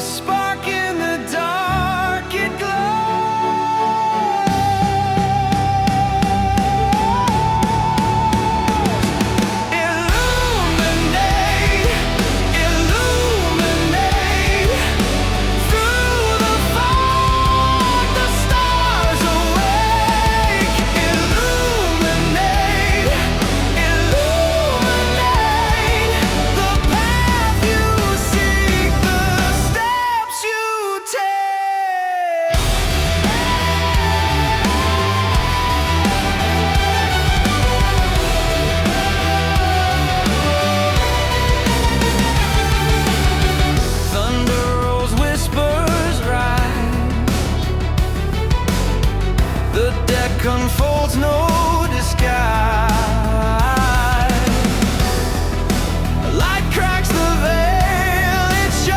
A spark in the dark, it glows. Illuminate, illuminate. Through the fog, the stars awake. Illuminate, illuminate. The path you seek, the steps you take. Thunder rolls, whispers rise. The deck unfolds, no disguise. Light cracks the veil, it shows.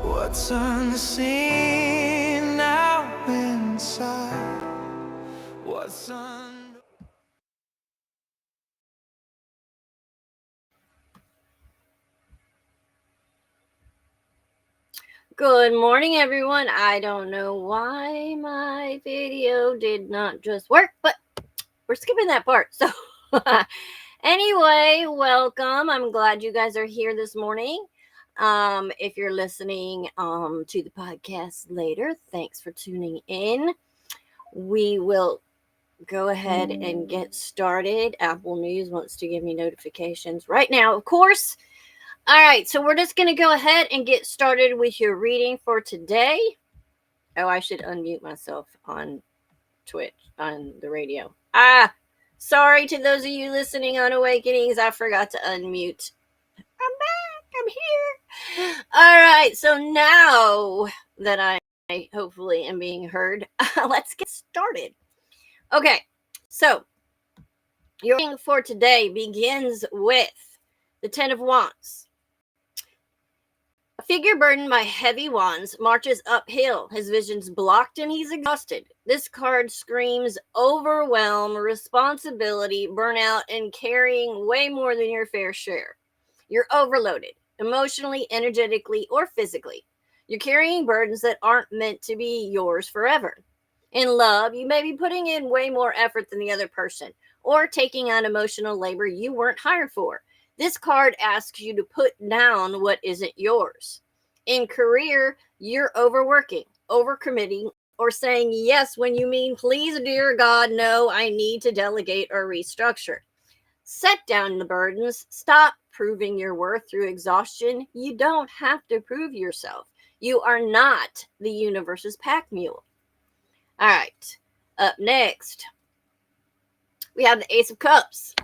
What's unseen now inside? What's under? Good morning, everyone. I don't know why my video did not just work, but we're skipping that part. So, anyway, welcome. I'm glad you guys are here this morning. If you're listening to the podcast later, thanks for tuning in. We will go ahead and get started. Apple News wants to give me notifications right now, of course. All right, so we're just going to go ahead and get started with your reading for today. Oh, I should unmute myself on Twitch, on the radio. Sorry to those of you listening on Awakenings. I forgot to unmute. I'm back. I'm here. All right, so now that I hopefully am being heard, let's get started. Okay, so your reading for today begins with the Ten of Wands. A figure burdened by heavy wands marches uphill. His vision's blocked and he's exhausted. This card screams overwhelm, responsibility, burnout, and carrying way more than your fair share. You're overloaded, emotionally, energetically, or physically. You're carrying burdens that aren't meant to be yours forever. In love, you may be putting in way more effort than the other person, or taking on emotional labor you weren't hired for. This card asks you to put down what isn't yours. In career, you're overworking, overcommitting, or saying yes when you mean, please, dear God, no, I need to delegate or restructure. Set down the burdens. Stop proving your worth through exhaustion. You don't have to prove yourself. You are not the universe's pack mule. All right, up next, we have the Ace of Cups.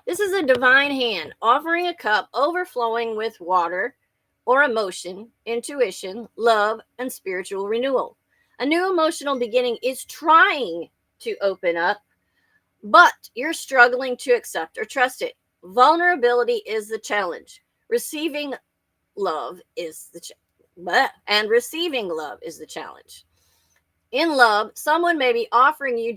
This is a divine hand offering a cup overflowing with water or emotion, intuition, love, and spiritual renewal. A new emotional beginning is trying to open up, but you're struggling to accept or trust it. Vulnerability is the challenge. Receiving love is the receiving love is the challenge. In love, someone may be offering you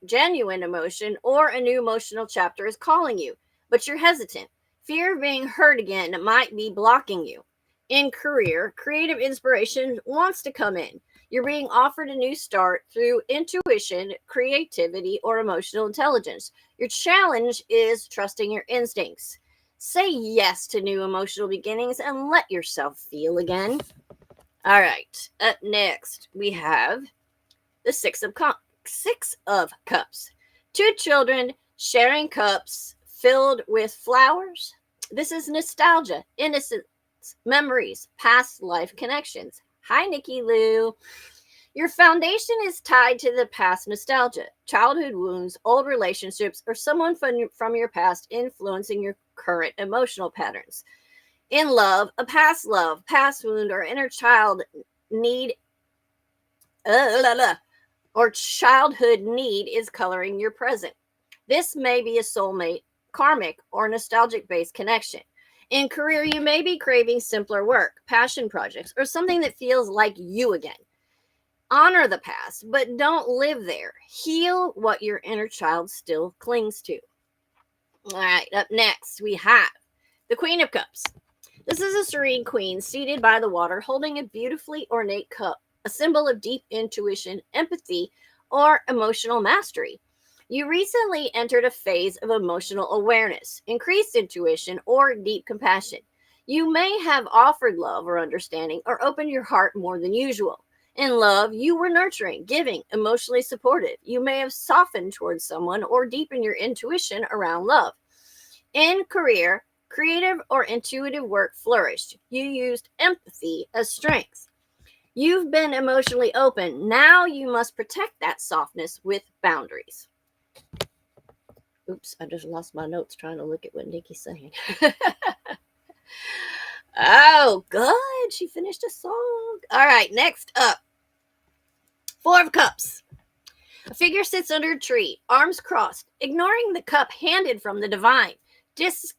genuine emotion, or a new emotional chapter is calling you, but you're hesitant. Fear of being hurt again might be blocking you. In career, creative inspiration wants to come in. You're being offered a new start through intuition, creativity, or emotional intelligence. Your challenge is trusting your instincts. Say yes to new emotional beginnings and let yourself feel again. All right, up next, we have the Six of Cups. Two children sharing cups filled with flowers. This is nostalgia, innocence, memories, past life connections. Hi, Nikki Lou. Your foundation is tied to the past nostalgia, childhood wounds, old relationships, or someone from your past influencing your current emotional patterns. In love, past wound, or inner child need or childhood need is coloring your present. This may be a soulmate, karmic, or nostalgic-based connection. In career, you may be craving simpler work, passion projects, or something that feels like you again. Honor the past, but don't live there. Heal what your inner child still clings to. All right, up next, we have the Queen of Cups. This is a serene queen seated by the water, holding a beautifully ornate cup, a symbol of deep intuition, empathy, or emotional mastery. You recently entered a phase of emotional awareness, increased intuition, or deep compassion. You may have offered love or understanding or opened your heart more than usual. In love, you were nurturing, giving, emotionally supportive. You may have softened towards someone or deepened your intuition around love. In career, creative or intuitive work flourished. You used empathy as strength. You've been emotionally open. Now you must protect that softness with boundaries. Oops, I just lost my notes trying to look at what Nikki's saying. Oh, good. She finished a song. All right, next up, Four of Cups. A figure sits under a tree, arms crossed, ignoring the cup handed from the divine. This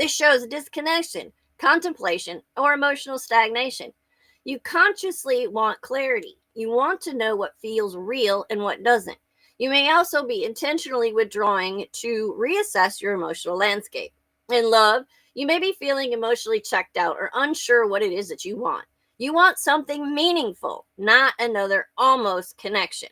shows disconnection, contemplation, or emotional stagnation. You consciously want clarity. You want to know what feels real and what doesn't. You may also be intentionally withdrawing to reassess your emotional landscape. In love, you may be feeling emotionally checked out or unsure what it is that you want. You want something meaningful, not another almost connection.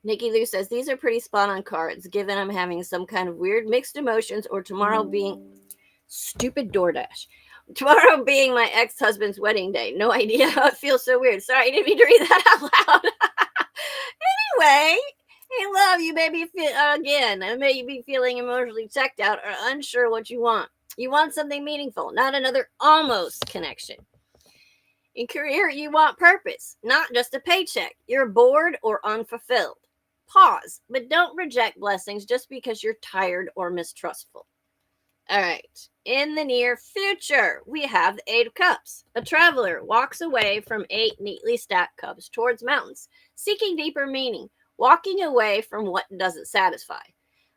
Nikki Lou says, these are pretty spot on cards, given I'm having some kind of weird mixed emotions or tomorrow being stupid DoorDash. Tomorrow being my ex-husband's wedding day. No idea how it feels so weird. Sorry, I didn't mean to read that out loud. Anyway, hey, love, you may be, may be feeling emotionally checked out or unsure what you want. You want something meaningful, not another almost connection. In career, you want purpose, not just a paycheck. You're bored or unfulfilled. Pause, but don't reject blessings just because you're tired or mistrustful. All right. In the near future, we have the Eight of Cups. A traveler walks away from 8 neatly stacked cups towards mountains, seeking deeper meaning, walking away from what doesn't satisfy.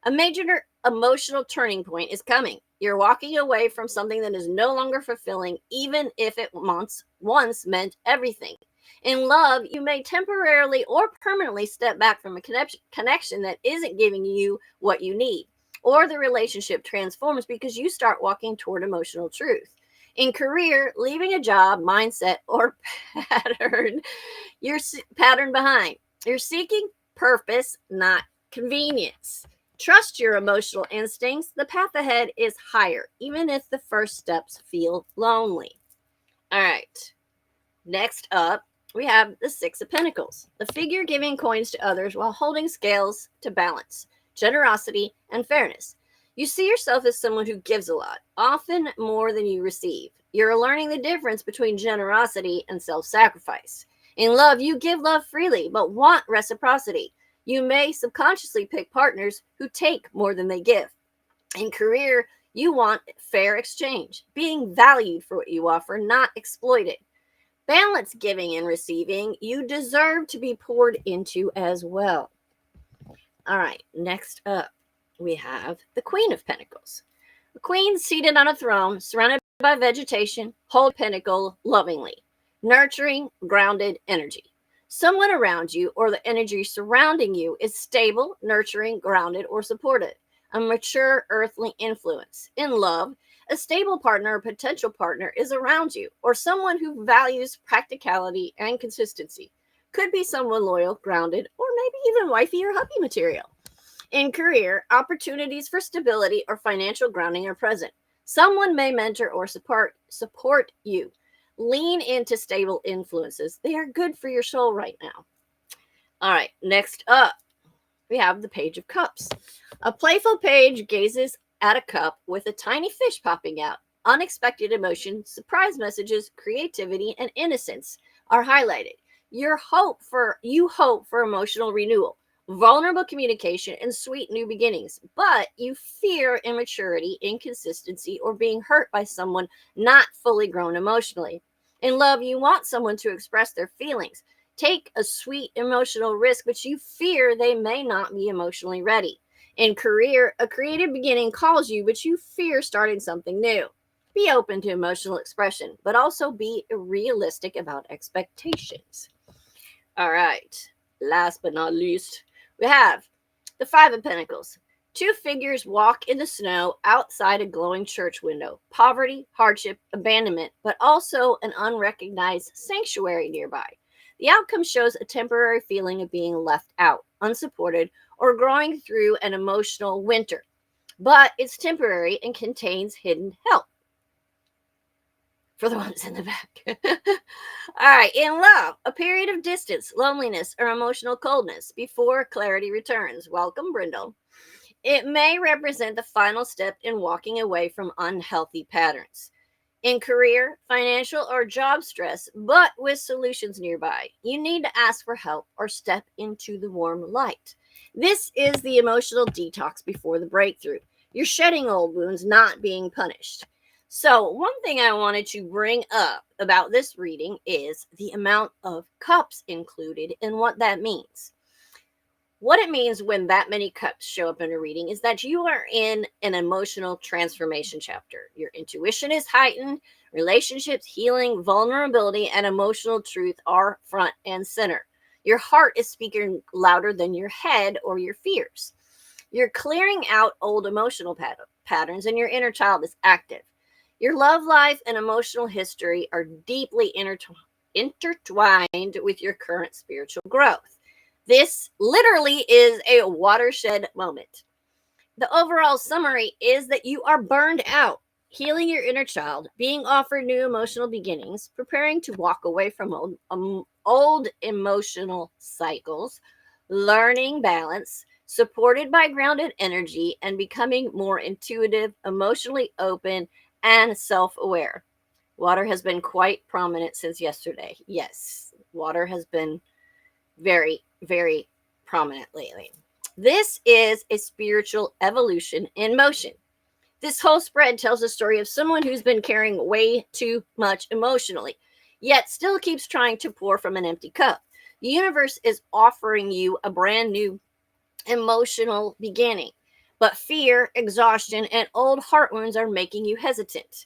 A major emotional turning point is coming. You're walking away from something that is no longer fulfilling, even if it once meant everything. In love, you may temporarily or permanently step back from a connection that isn't giving you what you need, or the relationship transforms because you start walking toward emotional truth. In career, leaving a job, mindset, or pattern behind. You're seeking purpose, not convenience. Trust your emotional instincts. The path ahead is higher, even if the first steps feel lonely. All right. Next up, we have the Six of Pentacles, the figure giving coins to others while holding scales to balance, generosity, and fairness. You see yourself as someone who gives a lot, often more than you receive. You're learning the difference between generosity and self-sacrifice. In love, you give love freely, but want reciprocity. You may subconsciously pick partners who take more than they give. In career, you want fair exchange, being valued for what you offer, not exploited. Balance giving and receiving. You deserve to be poured into as well. All right, next up, we have the Queen of Pentacles. The Queen seated on a throne, surrounded by vegetation, hold pentacle lovingly, nurturing, grounded energy. Someone around you or the energy surrounding you is stable, nurturing, grounded, or supportive. A mature earthly influence. In love, a stable partner or potential partner is around you, or someone who values practicality and consistency. Could be someone loyal, grounded, or maybe even wifey or hubby material. In career, opportunities for stability or financial grounding are present. Someone may mentor or support you. Lean into stable influences. They are good for your soul right now. All right, next up, we have the Page of Cups. A playful page gazes at a cup with a tiny fish popping out. Unexpected emotions, surprise messages, creativity, and innocence are highlighted. You hope for emotional renewal, vulnerable communication, and sweet new beginnings, but you fear immaturity, inconsistency, or being hurt by someone not fully grown emotionally. In love, you want someone to express their feelings, take a sweet emotional risk, but you fear they may not be emotionally ready. In career, a creative beginning calls you, but you fear starting something new. Be open to emotional expression, but also be realistic about expectations. All right. Last but not least, we have the Five of Pentacles. Two figures walk in the snow outside a glowing church window. Poverty, hardship, abandonment, but also an unrecognized sanctuary nearby. The outcome shows a temporary feeling of being left out, unsupported, or growing through an emotional winter. But it's temporary and contains hidden help for the ones in the back. All right, in love, a period of distance, loneliness, or emotional coldness before clarity returns. Welcome, Brindle. It may represent the final step in walking away from unhealthy patterns. In career, financial, or job stress, but with solutions nearby, you need to ask for help or step into the warm light. This is the emotional detox before the breakthrough. You're shedding old wounds, not being punished. So, one thing I wanted to bring up about this reading is the amount of cups included and what that means. What it means when that many cups show up in a reading is that you are in an emotional transformation chapter. Your intuition is heightened, relationships, healing, vulnerability, and emotional truth are front and center. Your heart is speaking louder than your head or your fears. You're clearing out old emotional patterns, and your inner child is active. Your love life and emotional history are deeply intertwined with your current spiritual growth. This literally is a watershed moment. The overall summary is that you are burned out, healing your inner child, being offered new emotional beginnings, preparing to walk away from old emotional cycles, learning balance, supported by grounded energy, and becoming more intuitive, emotionally open, and self aware. Water has been quite prominent since yesterday. Yes, water has been very, very prominent lately. This is a spiritual evolution in motion. This whole spread tells a story of someone who's been carrying way too much emotionally, yet still keeps trying to pour from an empty cup. The universe is offering you a brand new emotional beginning, but fear, exhaustion, and old heart wounds are making you hesitant.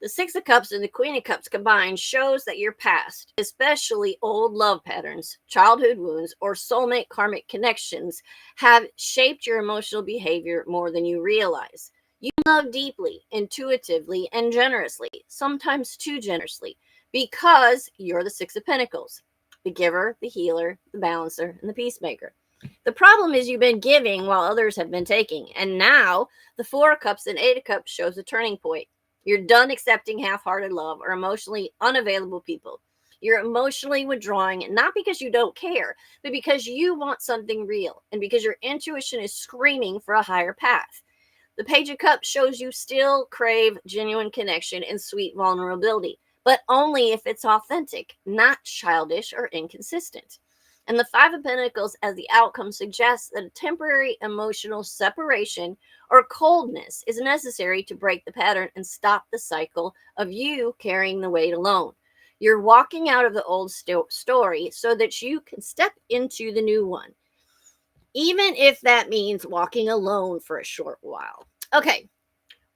The Six of Cups and the Queen of Cups combined shows that your past, especially old love patterns, childhood wounds, or soulmate karmic connections, have shaped your emotional behavior more than you realize. You love deeply, intuitively, and generously, sometimes too generously, because you're the Six of Pentacles, the giver, the healer, the balancer, and the peacemaker. The problem is you've been giving while others have been taking, and now the Four of Cups and Eight of Cups shows a turning point. You're done accepting half hearted love or emotionally unavailable people. You're emotionally withdrawing, not because you don't care, but because you want something real and because your intuition is screaming for a higher path. The Page of Cups shows you still crave genuine connection and sweet vulnerability, but only if it's authentic, not childish or inconsistent. And the Five of Pentacles as the outcome suggests that a temporary emotional separation or coldness is necessary to break the pattern and stop the cycle of you carrying the weight alone. You're walking out of the old story so that you can step into the new one, even if that means walking alone for a short while. Okay,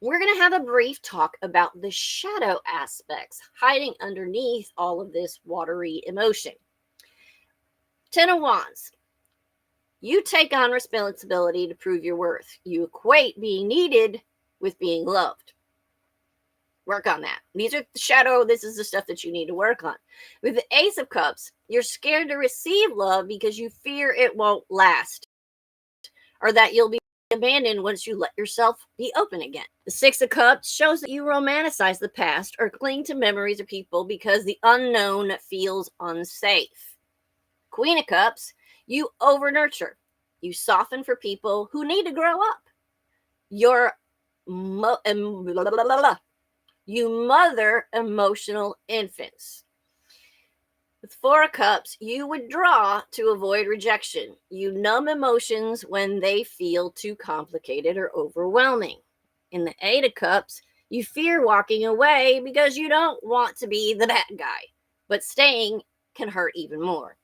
we're going to have a brief talk about the shadow aspects hiding underneath all of this watery emotion. Ten of Wands. You take on responsibility to prove your worth. You equate being needed with being loved. Work on that. These are the shadow. This is the stuff that you need to work on. With the Ace of Cups, you're scared to receive love because you fear it won't last or that you'll be abandoned once you let yourself be open again. The Six of Cups shows that you romanticize the past or cling to memories of people because the unknown feels unsafe. Queen of Cups, you over nurture. You soften for people who need to grow up. You're you mother emotional infants. With Four of Cups, you withdraw to avoid rejection. You numb emotions when they feel too complicated or overwhelming. In the Eight of Cups, you fear walking away because you don't want to be the bad guy, but staying can hurt even more.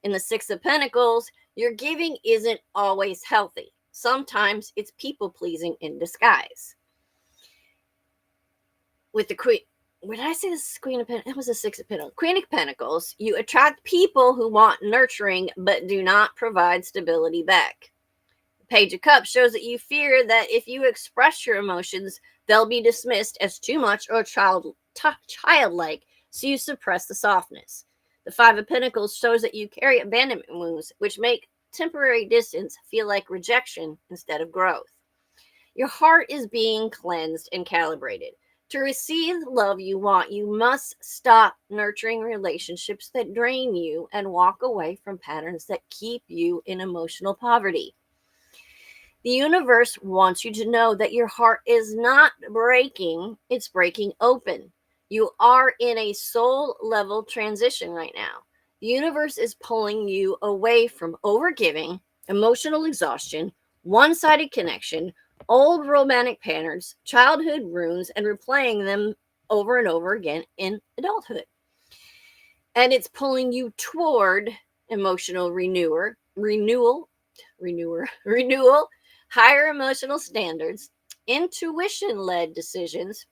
In the Six of Pentacles, your giving isn't always healthy. Sometimes it's people pleasing in disguise. with the queen. What did I say? This is Queen of Pentacles. It was a Six of Pentacles. Queen of Pentacles. You attract people who want nurturing but do not provide stability back. Page of Cups shows that you fear that if you express your emotions, they'll be dismissed as too much or childlike, so you suppress the softness. The Five of Pentacles shows that you carry abandonment wounds, which make temporary distance feel like rejection instead of growth. Your heart is being cleansed and calibrated. To receive the love you want, you must stop nurturing relationships that drain you and walk away from patterns that keep you in emotional poverty. The universe wants you to know that your heart is not breaking, it's breaking open. You are in a soul level transition right now. The universe is pulling you away from overgiving, emotional exhaustion, one sided connection, old romantic patterns, childhood wounds, and replaying them over and over again in adulthood. And it's pulling you toward emotional renewal, higher emotional standards, intuition-led decisions,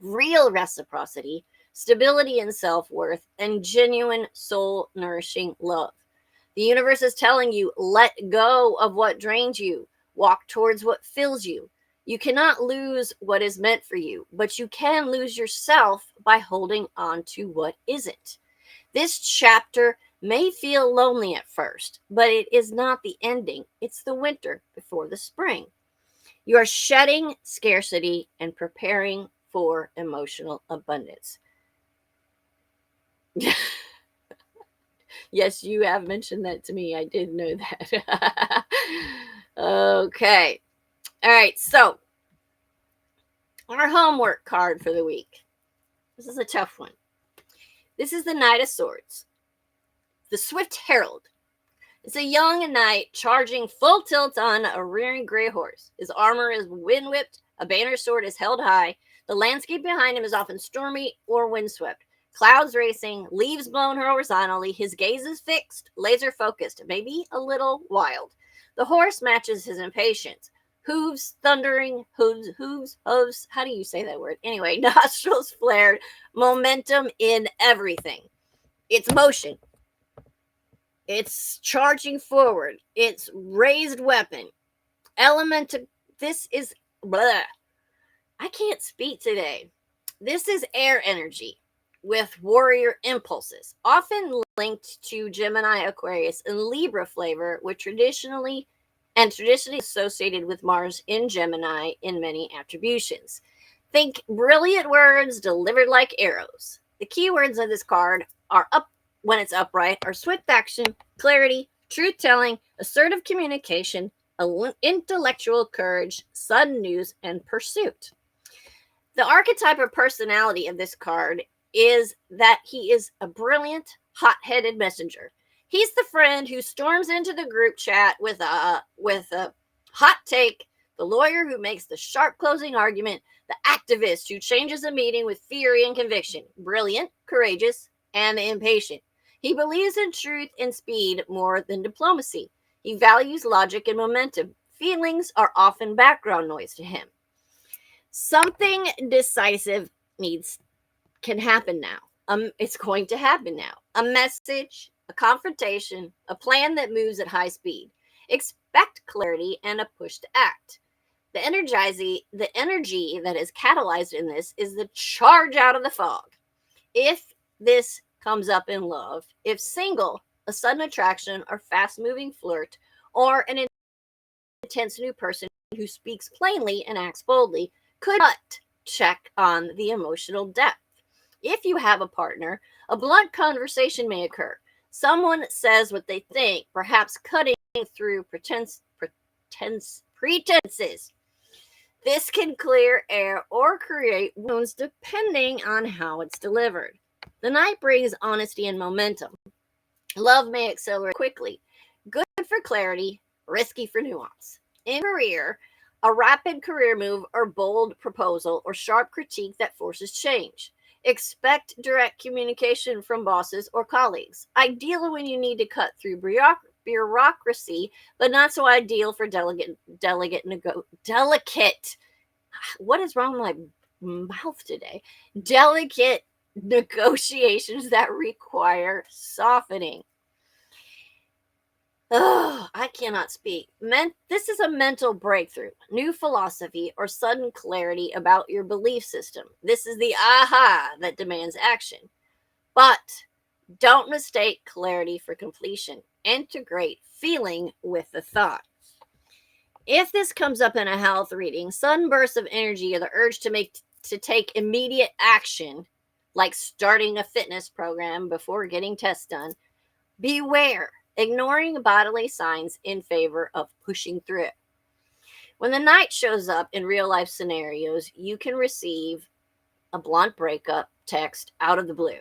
real reciprocity, stability and self-worth, and genuine soul-nourishing love. The universe is telling you, let go of what drains you. Walk towards what fills you. You cannot lose what is meant for you, but you can lose yourself by holding on to what isn't. This chapter may feel lonely at first, but it is not the ending. It's the winter before the spring. You are shedding scarcity and preparing for emotional abundance. Yes, you have mentioned that to me. I did know that. Okay. All right. So, our homework card for the week. This is a tough one. This is the Knight of Swords, the Swift Herald. It's a young knight charging full tilt on a rearing gray horse. His armor is wind whipped, a banner sword is held high. The landscape behind him is often stormy or windswept. Clouds racing, leaves blown horizontally. His gaze is fixed, laser focused, maybe a little wild. The horse matches his impatience. Hooves thundering, hooves, how do you say that word? Anyway, nostrils flared, momentum in everything. It's motion. It's charging forward. It's raised weapon. This is blah. I can't speak today. This is air energy with warrior impulses, often linked to Gemini, Aquarius, and Libra flavor, which traditionally associated with Mars in Gemini in many attributions. Think brilliant words delivered like arrows. The key words of this card are up when it's upright are swift action, clarity, truth-telling, assertive communication, intellectual courage, sudden news, and pursuit. The archetype of personality of this card is that he is a brilliant, hot-headed messenger. He's the friend who storms into the group chat with a hot take, the lawyer who makes the sharp closing argument, the activist who changes a meeting with fury and conviction, brilliant, courageous, and impatient. He believes in truth and speed more than diplomacy. He values logic and momentum. Feelings are often background noise to him. Something decisive can happen now. It's going to happen now. A message, a confrontation, a plan that moves at high speed. Expect clarity and a push to act. The energy that is catalyzed in this is the charge out of the fog. If this comes up in love, if single, a sudden attraction or fast-moving flirt, or an intense new person who speaks plainly and acts boldly, could check on the emotional depth. If you have a partner, a blunt conversation may occur. Someone says what they think, perhaps cutting through pretenses. This can clear air or create wounds depending on how it's delivered. The night brings honesty and momentum. Love may accelerate quickly. Good for clarity, risky for nuance. In career, a rapid career move or bold proposal or sharp critique that forces change. Expect direct communication from bosses or colleagues. Ideal when you need to cut through bureaucracy, but not so ideal for delicate. What is wrong with my mouth today. Delicate negotiations that require softening. Oh, I cannot speak. This is a mental breakthrough, new philosophy, or sudden clarity about your belief system. This is the aha that demands action. But don't mistake clarity for completion. Integrate feeling with the thought. If this comes up in a health reading, sudden bursts of energy or the urge to take immediate action, like starting a fitness program before getting tests done, beware, ignoring bodily signs in favor of pushing through. When the Knight shows up in real life scenarios, you can receive a blunt breakup text out of the blue.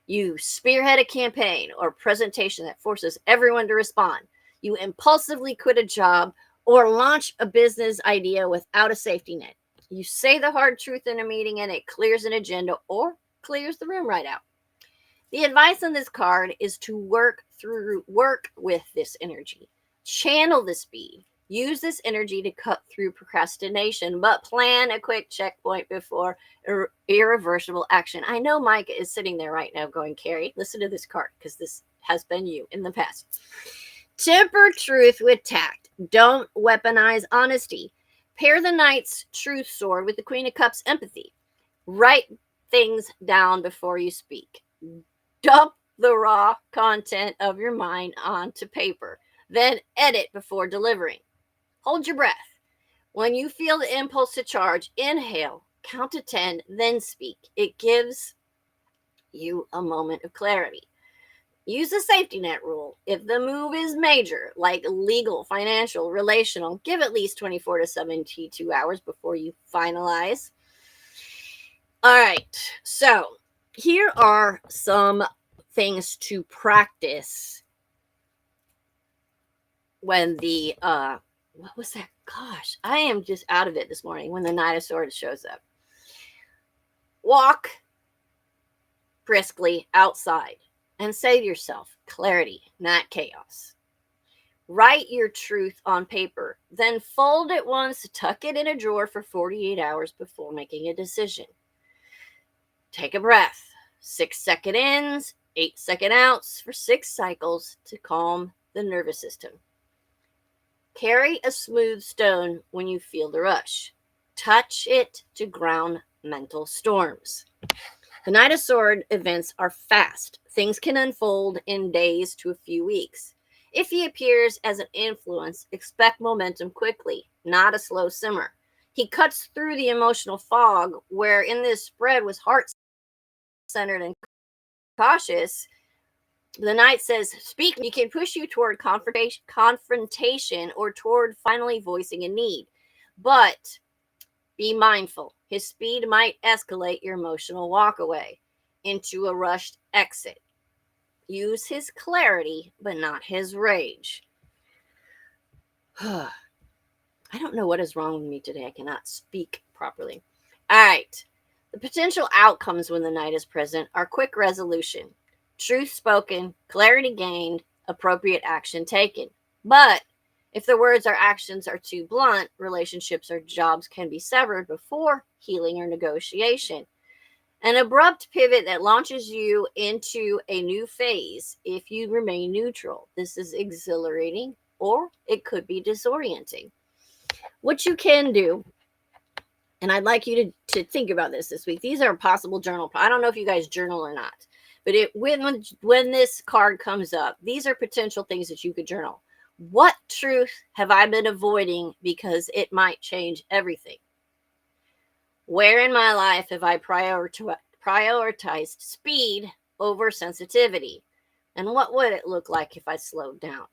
You spearhead a campaign or presentation that forces everyone to respond. You impulsively quit a job or launch a business idea without a safety net. You say the hard truth in a meeting and it clears an agenda or clears the room right out. The advice on this card is to work with this energy. Channel the speed. Use this energy to cut through procrastination, but plan a quick checkpoint before irreversible action. I know Mike is sitting there right now going, Carrie, listen to this card because this has been you in the past. Temper truth with tact. Don't weaponize honesty. Pair the Knight's truth sword with the Queen of Cups empathy. Write things down before you speak. Dump the raw content of your mind onto paper. Then edit before delivering. Hold your breath. When you feel the impulse to charge, inhale, count to 10, then speak. It gives you a moment of clarity. Use the safety net rule. If the move is major, like legal, financial, relational, give at least 24 to 72 hours before you finalize. All right, so here are some things to practice when the what was that? Gosh, I am just out of it this morning when the Knight of Swords shows up. Walk briskly outside and say to yourself, clarity, not chaos. Write your truth on paper, then fold it once, tuck it in a drawer for 48 hours before making a decision. Take a breath. 6-second ins, 8-second outs for 6 cycles to calm the nervous system. Carry a smooth stone when you feel the rush. Touch it to ground mental storms. The Knight of Swords events are fast. Things can unfold in days to a few weeks. If he appears as an influence, expect momentum quickly, not a slow simmer. He cuts through the emotional fog where in this spread was heart-centered and cautious. The Knight says, speak. He can push you toward confrontation or toward finally voicing a need. But be mindful. His speed might escalate your emotional walkaway into a rushed exit. Use his clarity, but not his rage. I don't know what is wrong with me today. I cannot speak properly. All right. The potential outcomes when the Knight is present are quick resolution, truth spoken, clarity gained, appropriate action taken. But if the words or actions are too blunt, relationships or jobs can be severed before healing or negotiation. An abrupt pivot that launches you into a new phase if you remain neutral. This is exhilarating, or it could be disorienting. What you can do, and I'd like you to think about this week. These are possible journal. I don't know if you guys journal or not, but when this card comes up, these are potential things that you could journal. What truth have I been avoiding because it might change everything? Where in my life have I prioritized speed over sensitivity? And what would it look like if I slowed down?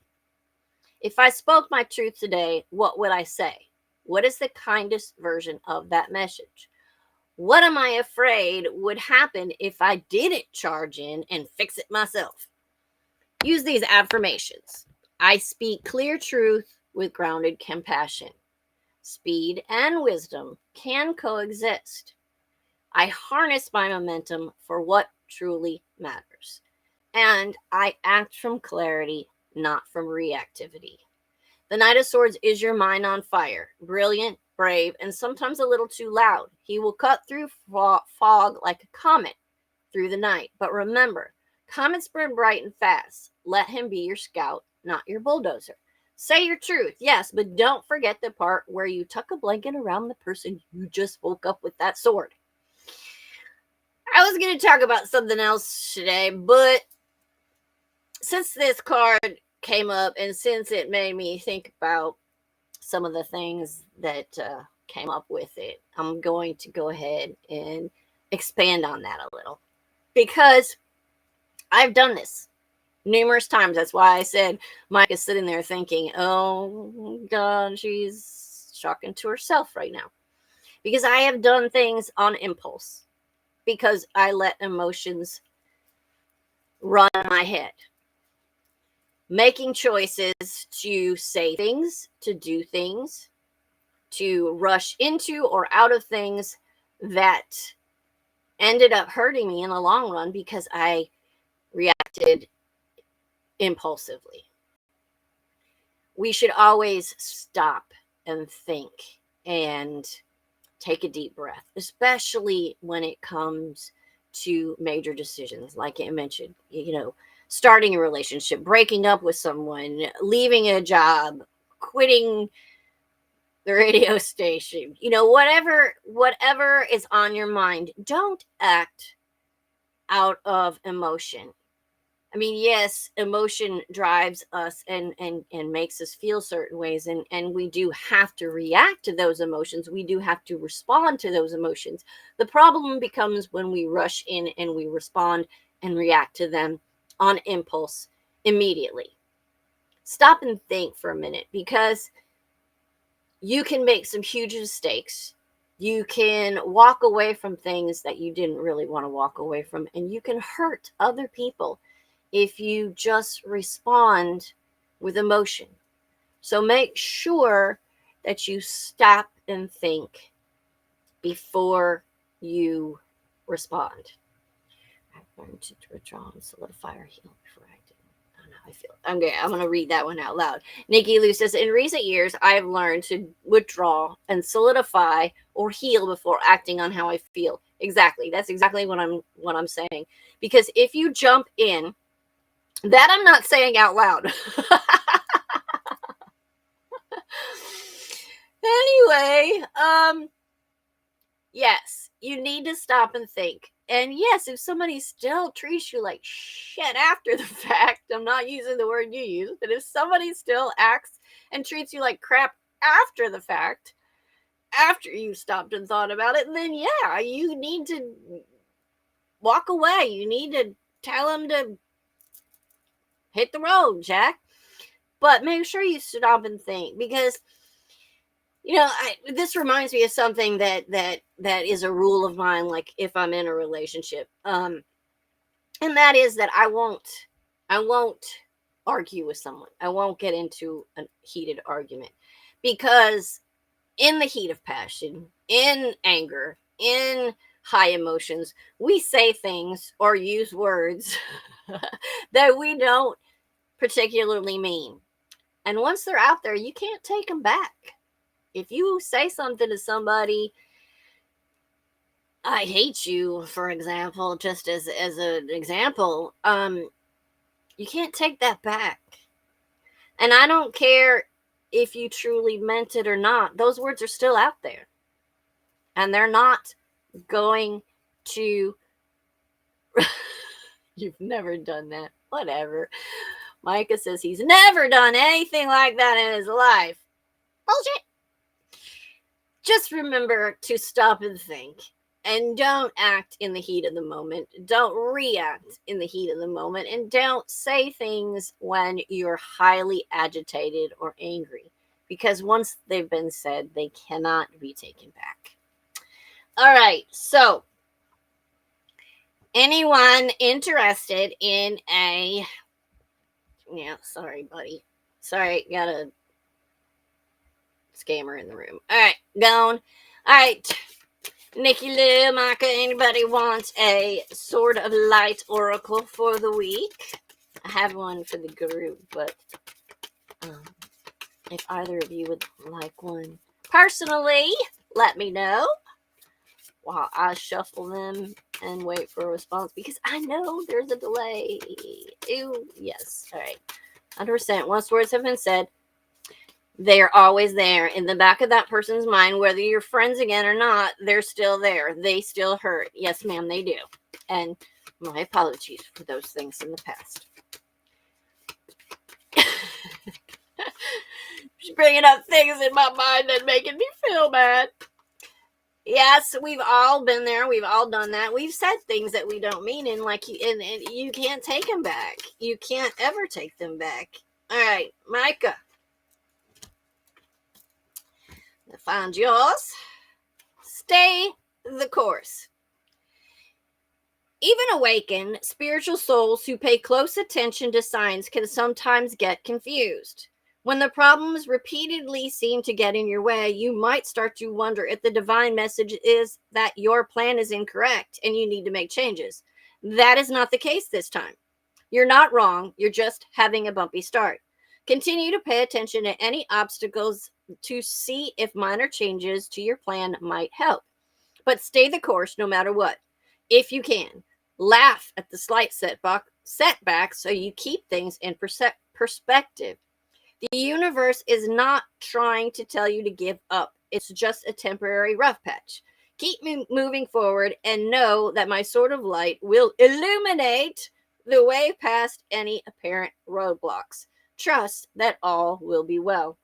If I spoke my truth today, what would I say? What is the kindest version of that message? What am I afraid would happen if I didn't charge in and fix it myself? Use these affirmations. I speak clear truth with grounded compassion. Speed and wisdom can coexist. I harness my momentum for what truly matters. And I act from clarity, not from reactivity. The Knight of Swords is your mind on fire, brilliant, brave, and sometimes a little too loud. He will cut through fog like a comet through the night. But remember, comets burn bright and fast. Let him be your scout, not your bulldozer. Say your truth, yes, but don't forget the part where you tuck a blanket around the person you just woke up with that sword. I was going to talk about something else today, but since this card came up and since it made me think about some of the things that came up with it, I'm going to go ahead and expand on that a little, because I've done this numerous times. That's why I said Mike is sitting there thinking, oh God, she's talking to herself right now. Because I have done things on impulse, because I let emotions run in my head. Making choices to say things, to do things, to rush into or out of things that ended up hurting me in the long run because I reacted impulsively. We should always stop and think and take a deep breath, especially when it comes to major decisions, like I mentioned, starting a relationship, breaking up with someone, leaving a job, quitting the radio station, whatever is on your mind. Don't act out of emotion. I mean, yes, emotion drives us and makes us feel certain ways, and we do have to react to those emotions. We do have to respond to those emotions. The problem becomes when we rush in and we respond and react to them on impulse immediately. Stop and think for a minute, because you can make some huge mistakes. You can walk away from things that you didn't really want to walk away from, and you can hurt other people if you just respond with emotion. So make sure that you stop and think before you respond. I'm going to withdraw and solidify or heal before acting. I don't know how I feel. I'm going to read that one out loud. Nikki Lou says, in recent years, I have learned to withdraw and solidify or heal before acting on how I feel. Exactly. That's exactly what I'm saying. Because if you jump in, that I'm not saying out loud. Anyway, yes, you need to stop and think. And yes, if somebody still treats you like shit after the fact, I'm not using the word you use, but if somebody still acts and treats you like crap after the fact, after you stopped and thought about it, then yeah, you need to walk away. You need to tell them to hit the road, Jack. But make sure you stop and think, because this reminds me of something that is a rule of mine. Like if I'm in a relationship, and that is that I won't argue with someone. I won't get into a heated argument, because in the heat of passion, in anger, in high emotions, we say things or use words that we don't particularly mean. And once they're out there, you can't take them back. If you say something to somebody, I hate you, for example, just as an example, you can't take that back. And I don't care if you truly meant it or not. Those words are still out there. And they're not going to... You've never done that. Whatever. Micah says he's never done anything like that in his life. Bullshit. Just remember to stop and think, and don't act in the heat of the moment. Don't react in the heat of the moment, and don't say things when you're highly agitated or angry, because once they've been said, they cannot be taken back. All right, so anyone interested in a... Yeah, sorry, buddy. Sorry, got a scammer in the room. All right, gone. All right, Nikki Lou, Micah, anybody wants a Sword of Light oracle for the week? I have one for the group, but If either of you would like one personally, let me know while I shuffle them and wait for a response, because I know there's a delay. Ew, yes. All right. 100%. Once words have been said, they're always there in the back of that person's mind, whether you're friends again or not. They're still there. They still hurt. Yes, ma'am, they do. And my apologies for those things in the past. Just bringing up things in my mind and making me feel bad. Yes, we've all been there. We've all done that. We've said things that we don't mean, and and you can't take them back. You can't ever take them back. All right, Micah, find yours. Stay the course. Even awakened spiritual souls who pay close attention to signs can sometimes get confused. When the problems repeatedly seem to get in your way, you might start to wonder if the divine message is that your plan is incorrect and you need to make changes. That is not the case this time. You're not wrong, you're just having a bumpy start. Continue to pay attention to any obstacles to see if minor changes to your plan might help. But stay the course no matter what, if you can. Laugh at the slight setback so you keep things in perspective. The universe is not trying to tell you to give up. It's just a temporary rough patch. Keep moving forward and know that my sword of light will illuminate the way past any apparent roadblocks. Trust that all will be well.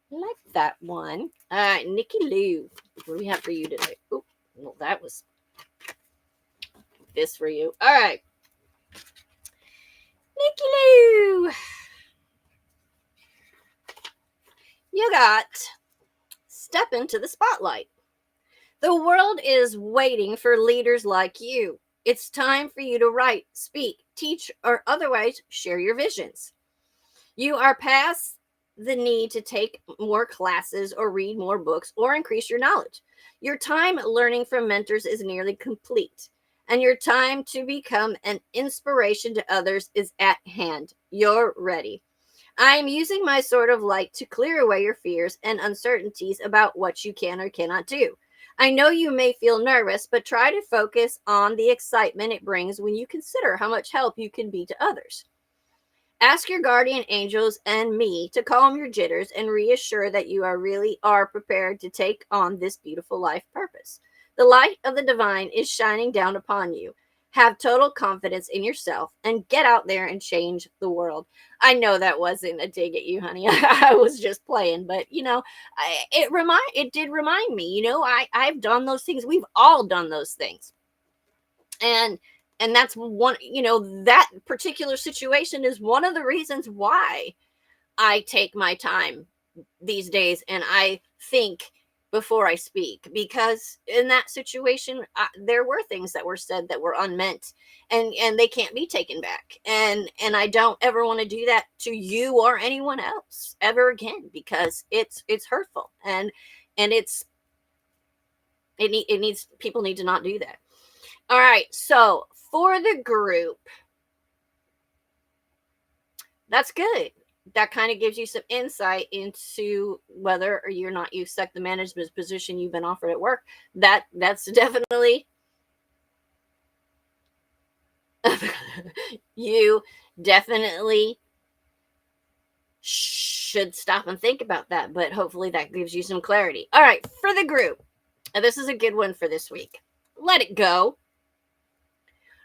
Like that one. All right, Nikki Lou. What do we have for you today? Oh, well, that was this for you. All right. Nikki Lou. You got step into the spotlight. The world is waiting for leaders like you. It's time for you to write, speak, teach, or otherwise share your visions. You are past the need to take more classes or read more books or increase your knowledge. Your time learning from mentors is nearly complete, and your time to become an inspiration to others is at hand. You're ready. I am using my sword of light to clear away your fears and uncertainties about what you can or cannot do. I know you may feel nervous, but try to focus on the excitement it brings when you consider how much help you can be to others. Ask your guardian angels and me to calm your jitters and reassure that you are prepared to take on this beautiful life purpose. The light of the divine is shining down upon you. Have total confidence in yourself and get out there and change the world. I know that wasn't a dig at you, honey. I was just playing, but it did remind me. I've done those things. We've all done those things, and that's one. That particular situation is one of the reasons why I take my time these days and I think before I speak, because in that situation there were things that were said that were unmeant, and they can't be taken back, and I don't ever want to do that to you or anyone else ever again, because it's hurtful, and it needs, people need to not do that. All right, so for the group, that's good. That kind of gives you some insight into whether or you're not you accept the management position you've been offered at work. That's definitely you definitely should stop and think about that, but hopefully that gives you some clarity. All right, for the group, and this is a good one for this week. Let it go.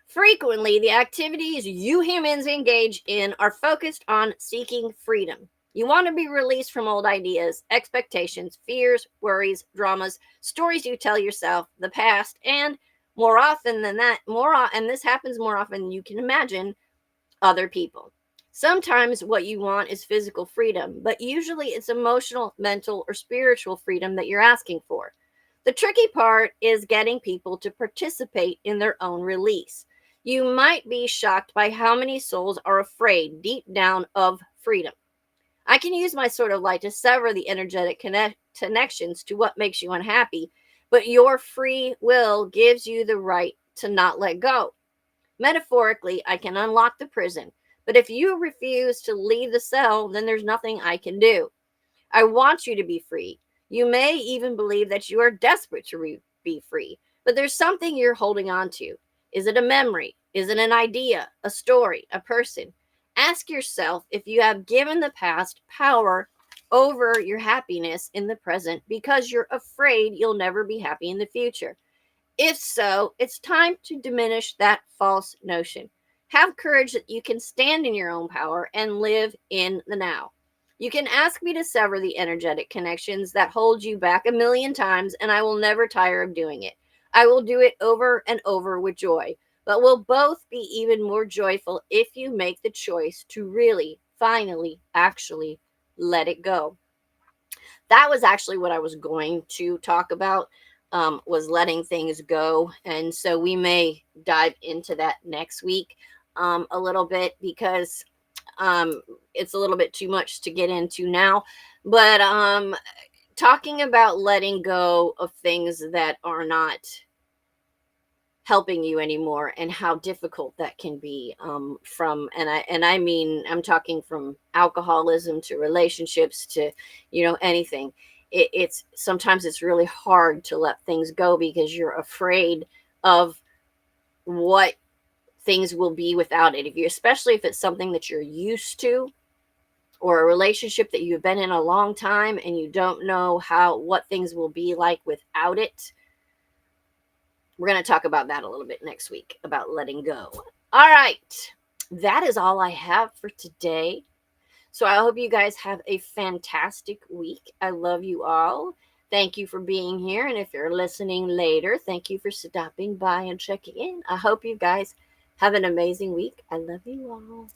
Frequently, the activities you humans engage in are focused on seeking freedom. You want to be released from old ideas, expectations, fears, worries, dramas, stories you tell yourself, the past, and more often than that, and this happens more often than you can imagine, other people. Sometimes what you want is physical freedom, but usually it's emotional, mental, or spiritual freedom that you're asking for. The tricky part is getting people to participate in their own release. You might be shocked by how many souls are afraid deep down of freedom. I can use my sword of light to sever the energetic connections to what makes you unhappy, but your free will gives you the right to not let go. Metaphorically, I can unlock the prison, but if you refuse to leave the cell, then there's nothing I can do. I want you to be free. You may even believe that you are desperate to be free, but there's something you're holding on to. Is it a memory? Is it an idea, a story, a person? Ask yourself if you have given the past power over your happiness in the present because you're afraid you'll never be happy in the future. If so, it's time to diminish that false notion. Have courage that you can stand in your own power and live in the now. You can ask me to sever the energetic connections that hold you back a million times, and I will never tire of doing it. I will do it over and over with joy, but we'll both be even more joyful if you make the choice to really, finally, actually let it go. That was actually what I was going to talk about, was letting things go. And so we may dive into that next week, a little bit, because um, it's a little bit too much to get into now. But talking about letting go of things that are not helping you anymore, and how difficult that can be, from, and I mean, I'm talking from alcoholism to relationships to, anything. It's sometimes it's really hard to let things go because you're afraid of what things will be without it. If you Especially if it's something that you're used to, or a relationship that you've been in a long time and you don't know what things will be like without it. We're going to talk about that a little bit next week, about letting go. All right. That is all I have for today. So I hope you guys have a fantastic week. I love you all. Thank you for being here. And if you're listening later, thank you for stopping by and checking in. I hope you guys have an amazing week. I love you all.